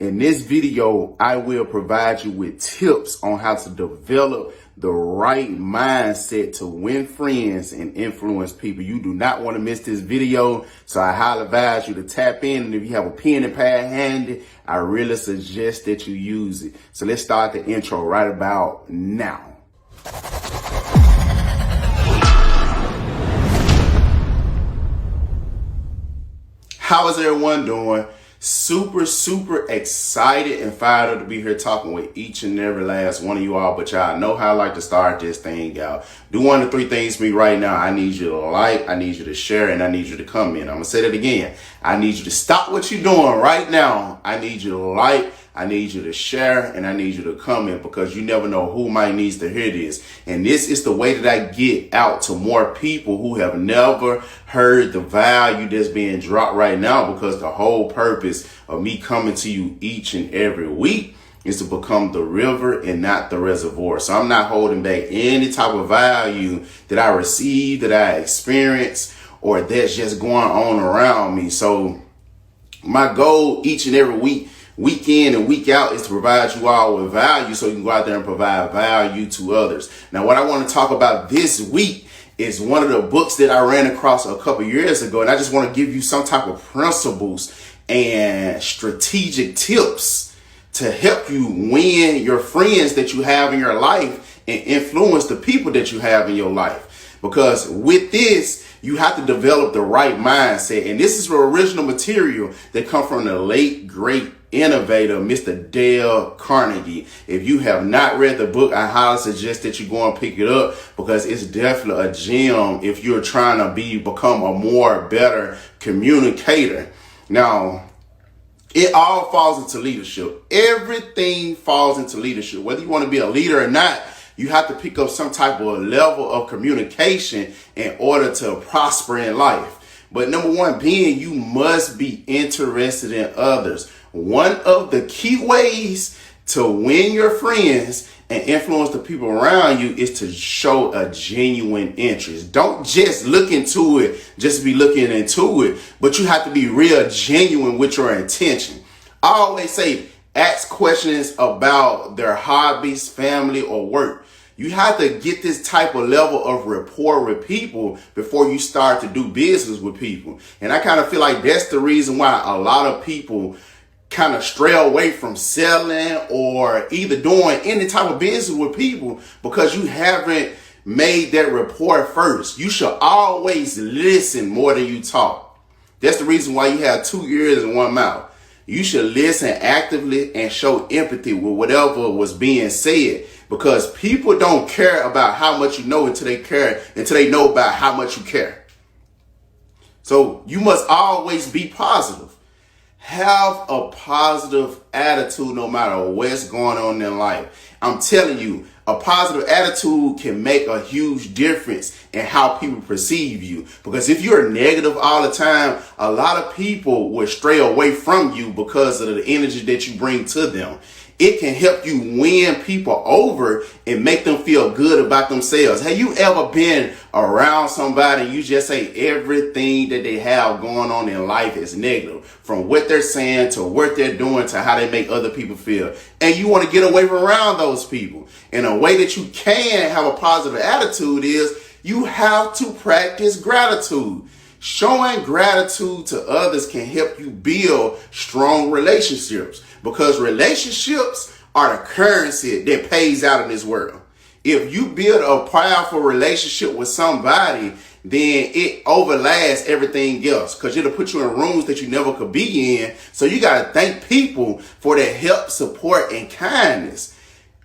In this video, I will provide you with tips on how to develop the right mindset to win friends and influence people. You do not want to miss this video, so I highly advise you to tap in. And if you have a pen and pad handy, I really suggest that you use it. So let's start the intro right about now. How is everyone doing? Super excited and fired up to be here talking with each and every last one of you all. But y'all know how I like to start this thing out. Do one of three things for me right now. I need you to like, I need you to share, and I need you to comment. I'm going to say that again. I need you to stop what you're doing right now. I need you to like, I need you to share, and I need you to comment, because you never know who might needs to hear this. And this is the way that I get out to more people who have never heard the value that's being dropped right now, because the whole purpose of me coming to you each and every week is to become the river and not the reservoir. So I'm not holding back any type of value that I receive, that I experience, or that's just going on around me. So my goal each and every week in and week out is to provide you all with value so you can go out there and provide value to others. Now, what I want to talk about this week is one of the books that I ran across a couple years ago, and I just want to give you some type of principles and strategic tips to help you win your friends that you have in your life and influence the people that you have in your life. Because with this, you have to develop the right mindset. And this is original material that comes from the late, great innovator, Mr. Dale Carnegie. If you have not read the book, I highly suggest that you go and pick it up, because it's definitely a gem if you're trying to become a better communicator. Now, it all falls into leadership. Everything falls into leadership. Whether you want to be a leader or not, you have to pick up some type of level of communication in order to prosper in life. But number one being, you must be interested in others. One of the key ways to win your friends and influence the people around you is to show a genuine interest. Don't just look into it, just be looking into it, but you have to be real genuine with your intention. I always say, ask questions about their hobbies, family, or work. You have to get this type of level of rapport with people before you start to do business with people. And I kind of feel like that's the reason why a lot of people kind of stray away from selling or either doing any type of business with people, because you haven't made that rapport first. You should always listen more than you talk. That's the reason why you have 2 ears and 1 mouth. You should listen actively and show empathy with whatever was being said, because people don't care about how much you know until they know about how much you care. So you must always be positive. Have a positive attitude no matter what's going on in life. I'm telling you, a positive attitude can make a huge difference in how people perceive you. Because if you're negative all the time, a lot of people will stray away from you because of the energy that you bring to them. It can help you win people over and make them feel good about themselves. Have you ever been around somebody and you just say everything that they have going on in life is negative, from what they're saying to what they're doing to how they make other people feel, and you want to get away from around those people? And a way that you can have a positive attitude is you have to practice gratitude. Showing gratitude to others can help you build strong relationships, because relationships are the currency that pays out in this world. If you build a powerful relationship with somebody, then it overlasts everything else, because it'll put you in rooms that you never could be in. So you got to thank people for their help, support, and kindness.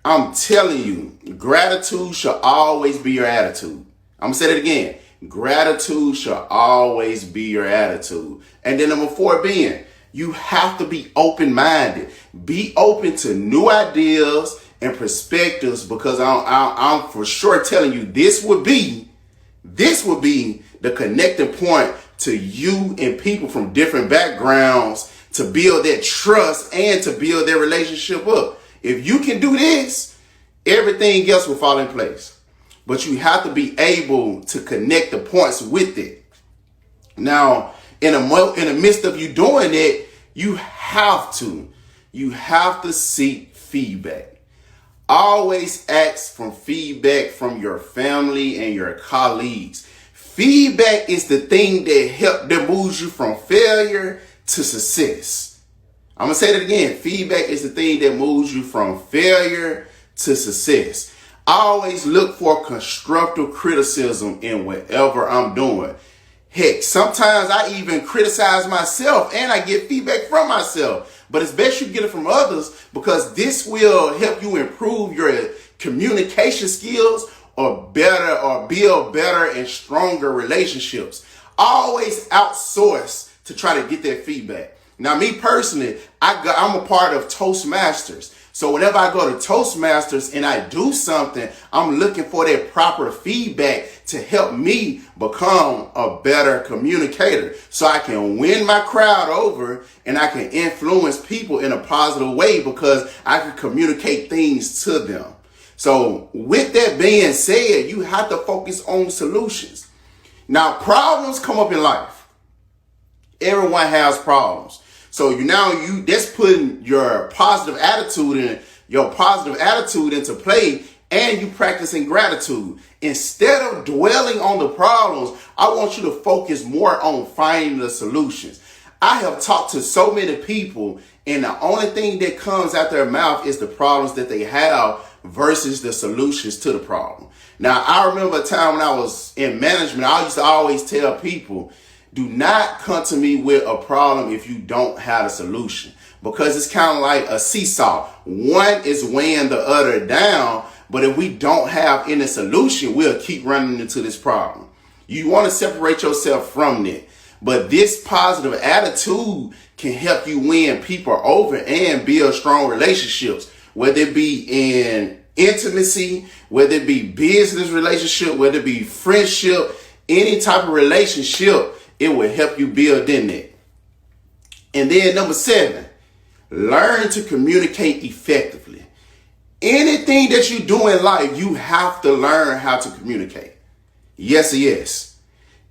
I'm telling you, gratitude should always be your attitude. I'm going to say that again. Gratitude should always be your attitude. And then number 4 being, you have to be open-minded. Be open to new ideas and perspectives, because I'm for sure telling you this would be the connecting point to you and people from different backgrounds to build that trust and to build their relationship up. If you can do this, everything else will fall in place. But you have to be able to connect the points with it. Now, in the midst of you doing it, you have to you have to seek feedback. Always ask for feedback from your family and your colleagues. Feedback is the thing that moves you from failure to success. I'm going to say that again. Feedback is the thing that moves you from failure to success. I always look for constructive criticism in whatever I'm doing. Heck, sometimes I even criticize myself and I get feedback from myself. But it's best you get it from others, because this will help you improve your communication skills or build better and stronger relationships. Always outsource to try to get that feedback. Now, me personally, I'm a part of Toastmasters. So whenever I go to Toastmasters and I do something, I'm looking for that proper feedback to help me become a better communicator, so I can win my crowd over and I can influence people in a positive way because I can communicate things to them. So with that being said, you have to focus on solutions. Now, problems come up in life. Everyone has problems. So that's putting your positive attitude into play, and you practicing gratitude. Instead of dwelling on the problems, I want you to focus more on finding the solutions. I have talked to so many people, and the only thing that comes out their mouth is the problems that they have versus the solutions to the problem. Now, I remember a time when I was in management, I used to always tell people, do not come to me with a problem if you don't have a solution, because it's kind of like a seesaw. One is weighing the other down, but if we don't have any solution, we'll keep running into this problem. You want to separate yourself from it, but this positive attitude can help you win people over and build strong relationships, whether it be in intimacy, whether it be business relationship, whether it be friendship, any type of relationship. It will help you build in it. And then number 7, learn to communicate effectively. Anything that you do in life, you have to learn how to communicate. Yes.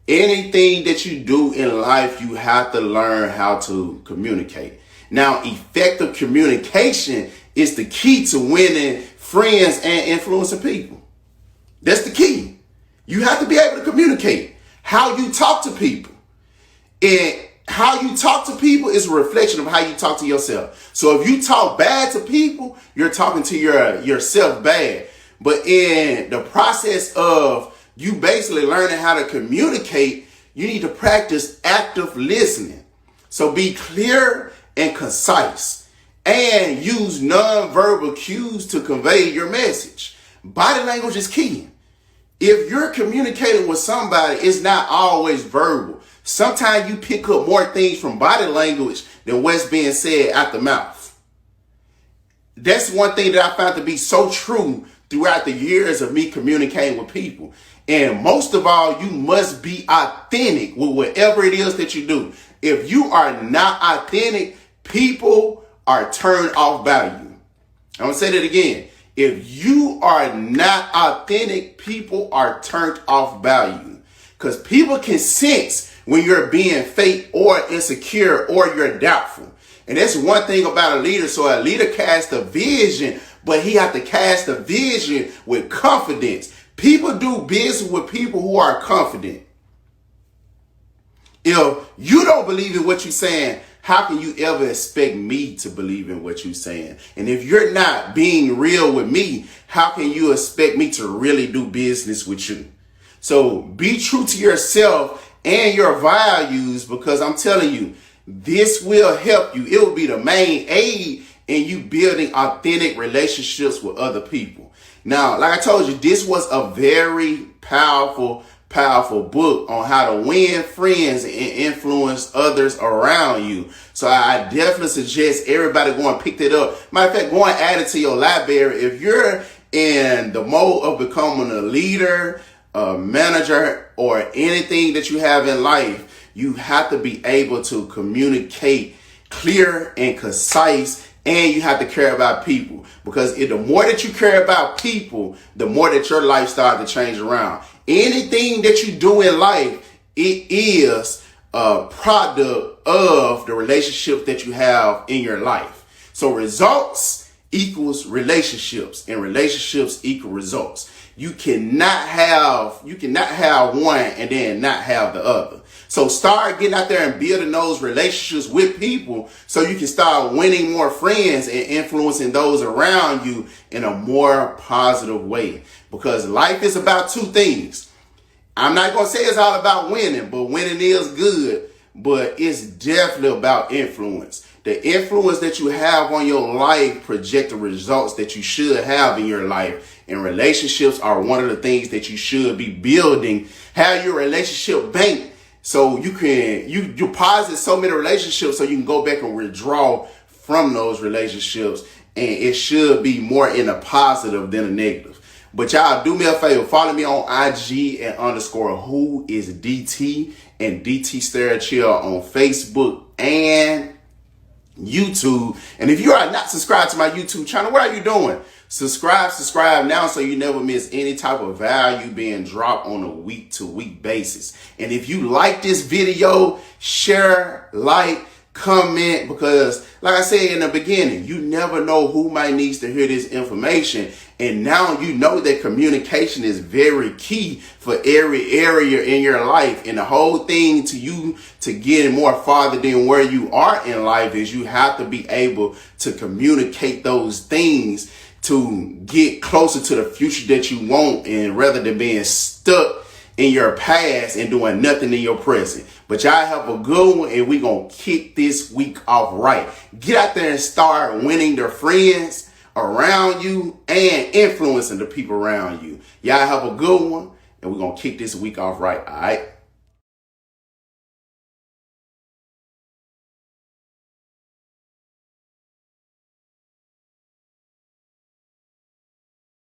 Anything that you do in life, you have to learn how to communicate. Now, effective communication is the key to winning friends and influencing people. That's the key. You have to be able to communicate. How you talk to people. And how you talk to people is a reflection of how you talk to yourself. So if you talk bad to people, you're talking to yourself bad. But in the process of you basically learning how to communicate, you need to practice active listening. So be clear and concise, and use nonverbal cues to convey your message. Body language is key. If you're communicating with somebody, it's not always verbal. Sometimes you pick up more things from body language than what's being said out the mouth. That's one thing that I found to be so true throughout the years of me communicating with people. And most of all, you must be authentic with whatever it is that you do. If you are not authentic, people are turned off by you. I'm going to say that again. If you are not authentic, people are turned off by you. Because people can sense when you're being fake or insecure or you're doubtful. And that's one thing about a leader. So a leader casts a vision, but he has to cast a vision with confidence. People do business with people who are confident. If you don't believe in what you're saying, how can you ever expect me to believe in what you're saying? And if you're not being real with me, how can you expect me to really do business with you? So be true to yourself and your values, because I'm telling you, this will help you. It will be the main aid in you building authentic relationships with other people. Now, like I told you, this was a very powerful book on how to win friends and influence others around you. So I definitely suggest everybody go and pick that up. Matter of fact, go and add it to your library. If you're in the mode of becoming a leader, a manager, or anything that you have in life, you have to be able to communicate clear and concise, and you have to care about people. Because the more that you care about people, the more that your life starts to change around. Anything that you do in life, it is a product of the relationship that you have in your life. So results equals relationships, and relationships equal results. You cannot have one and then not have the other. So start getting out there and building those relationships with people so you can start winning more friends and influencing those around you in a more positive way. Because life is about two things. I'm not going to say it's all about winning, but winning is good. But it's definitely about influence. The influence that you have on your life project the results that you should have in your life. And relationships are one of the things that you should be building. Have your relationship bank so you deposit so many relationships so you can go back and withdraw from those relationships. And it should be more in a positive than a negative. But y'all, do me a favor. Follow me on IG at _whoisDT and DT Stare Chill on Facebook and YouTube. And if you are not subscribed to my YouTube channel, what are you doing? Subscribe now so you never miss any type of value being dropped on a week-to-week basis. And if you like this video, share, like, comment, because like I said in the beginning, you never know who might need to hear this information. And now you know that communication is very key for every area in your life. And the whole thing to you to get more farther than where you are in life is you have to be able to communicate those things to get closer to the future that you want, and rather than being stuck in your past and doing nothing in your present. But y'all have a good one, and we gonna kick this week off right. Get out there and start winning the friends around you and influencing the people around you. Y'all have a good one, and we're gonna kick this week off right. All right.